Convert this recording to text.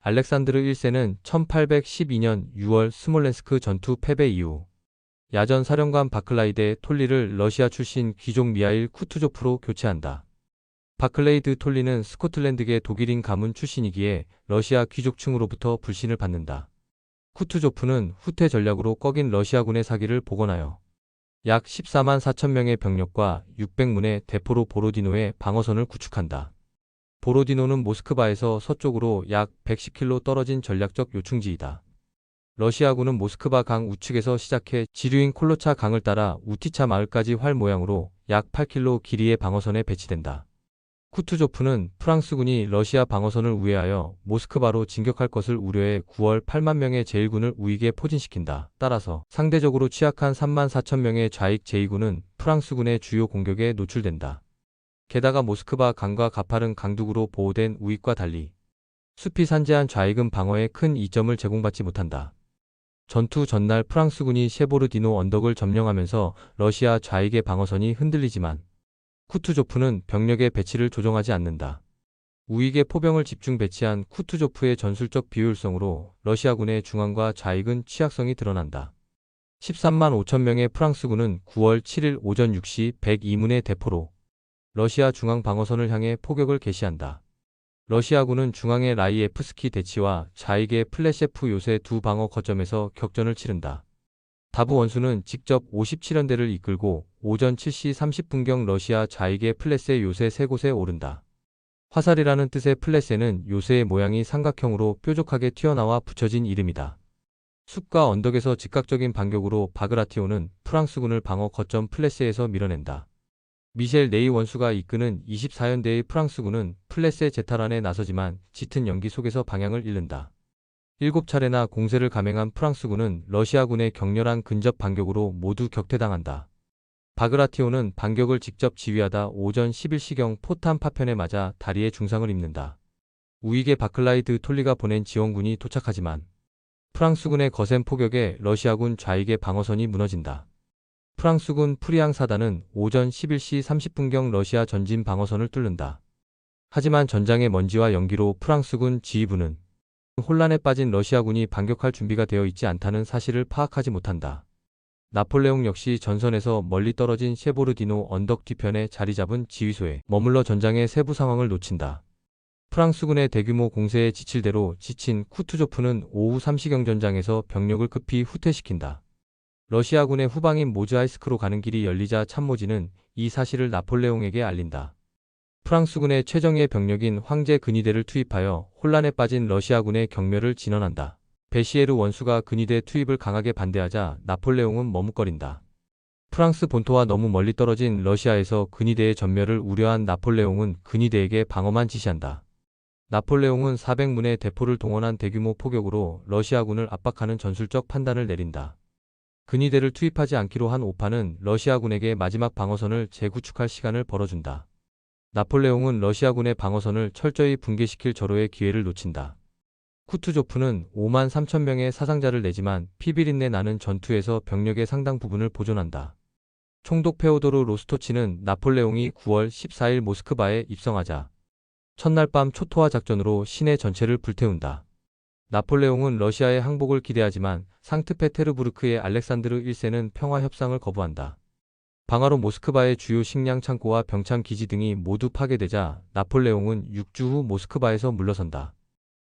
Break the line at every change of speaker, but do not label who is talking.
알렉산드르 1세는 1812년 6월 스몰렌스크 전투 패배 이후 야전 사령관 바클라이데 톨리를 러시아 출신 귀족 미하일 쿠투조프로 교체한다. 바클레이드 톨리는 스코틀랜드계 독일인 가문 출신이기에 러시아 귀족층으로부터 불신을 받는다. 쿠투조프는 후퇴 전략으로 꺼긴 러시아군의 사기를 복원하여 약 14만 4천 명의 병력과 600문의 대포로 보로디노의 방어선을 구축한다. 보로디노는 모스크바에서 서쪽으로 약 110km 떨어진 전략적 요충지이다. 러시아군은 모스크바 강 우측에서 시작해 지류인 콜로차 강을 따라 우티차 마을까지 활 모양으로 약 8km 길이의 방어선에 배치된다. 쿠투조프는 프랑스군이 러시아 방어선을 우회하여 모스크바로 진격할 것을 우려해 9월 8만 명의 제1군을 우익에 포진시킨다. 따라서 상대적으로 취약한 3만 4천 명의 좌익 제2군은 프랑스군의 주요 공격에 노출된다. 게다가 모스크바 강과 가파른 강둑으로 보호된 우익과 달리 숲이 산재한 좌익은 방어에 큰 이점을 제공받지 못한다. 전투 전날 프랑스군이 셰보르디노 언덕을 점령하면서 러시아 좌익의 방어선이 흔들리지만 쿠투조프는 병력의 배치를 조정하지 않는다. 우익에 포병을 집중 배치한 쿠투조프의 전술적 비효율성으로 러시아군의 중앙과 좌익은 취약성이 드러난다. 13만 5천 명의 프랑스군은 9월 7일 오전 6시 102문의 대포로 러시아 중앙 방어선을 향해 포격을 개시한다. 러시아군은 중앙의 라이에프스키 대치와 좌익의 플레셰프 요새 두 방어 거점에서 격전을 치른다. 다부 원수는 직접 57연대를 이끌고 오전 7시 30분경 러시아 좌익의 플레세 요새 세 곳에 오른다. 화살이라는 뜻의 플레세는 요새의 모양이 삼각형으로 뾰족하게 튀어나와 붙여진 이름이다. 숲과 언덕에서 즉각적인 반격으로 바그라티오는 프랑스군을 방어 거점 플레세에서 밀어낸다. 미셸 네이 원수가 이끄는 24연대의 프랑스군은 플레세 제탈환에 나서지만 짙은 연기 속에서 방향을 잃는다. 7차례나 공세를 감행한 프랑스군은 러시아군의 격렬한 근접 반격으로 모두 격퇴당한다. 바그라티오는 반격을 직접 지휘하다 오전 11시경 포탄 파편에 맞아 다리에 중상을 입는다. 우익의 바클라이드 톨리가 보낸 지원군이 도착하지만 프랑스군의 거센 포격에 러시아군 좌익의 방어선이 무너진다. 프랑스군 프리앙 사단은 오전 11시 30분경 러시아 전진 방어선을 뚫는다. 하지만 전장의 먼지와 연기로 프랑스군 지휘부는 혼란에 빠진 러시아군이 반격할 준비가 되어 있지 않다는 사실을 파악하지 못한다. 나폴레옹 역시 전선에서 멀리 떨어진 셰보르디노 언덕 뒤편에 자리 잡은 지휘소에 머물러 전장의 세부 상황을 놓친다. 프랑스군의 대규모 공세에 지칠 대로 지친 쿠투조프는 오후 3시경 전장에서 병력을 급히 후퇴시킨다. 러시아군의 후방인 모즈하이스크로 가는 길이 열리자 참모진은 이 사실을 나폴레옹에게 알린다. 프랑스군의 최정예 병력인 황제 근위대를 투입하여 혼란에 빠진 러시아군의 경멸을 진언한다. 베시에르 원수가 근위대 투입을 강하게 반대하자 나폴레옹은 머뭇거린다. 프랑스 본토와 너무 멀리 떨어진 러시아에서 근위대의 전멸을 우려한 나폴레옹은 근위대에게 방어만 지시한다. 나폴레옹은 400문의 대포를 동원한 대규모 포격으로 러시아군을 압박하는 전술적 판단을 내린다. 근위대를 투입하지 않기로 한 오파는 러시아군에게 마지막 방어선을 재구축할 시간을 벌어준다. 나폴레옹은 러시아군의 방어선을 철저히 붕괴시킬 절호의 기회를 놓친다. 쿠투조프는 5만 3천 명의 사상자를 내지만 피비린내 나는 전투에서 병력의 상당 부분을 보존한다. 총독 페오도르 로스토치는 나폴레옹이 9월 14일 모스크바에 입성하자 첫날 밤 초토화 작전으로 시내 전체를 불태운다. 나폴레옹은 러시아의 항복을 기대하지만 상트페테르부르크의 알렉산드르 1세는 평화 협상을 거부한다. 방화로 모스크바의 주요 식량 창고와 병창 기지 등이 모두 파괴되자 나폴레옹은 6주 후 모스크바에서 물러선다.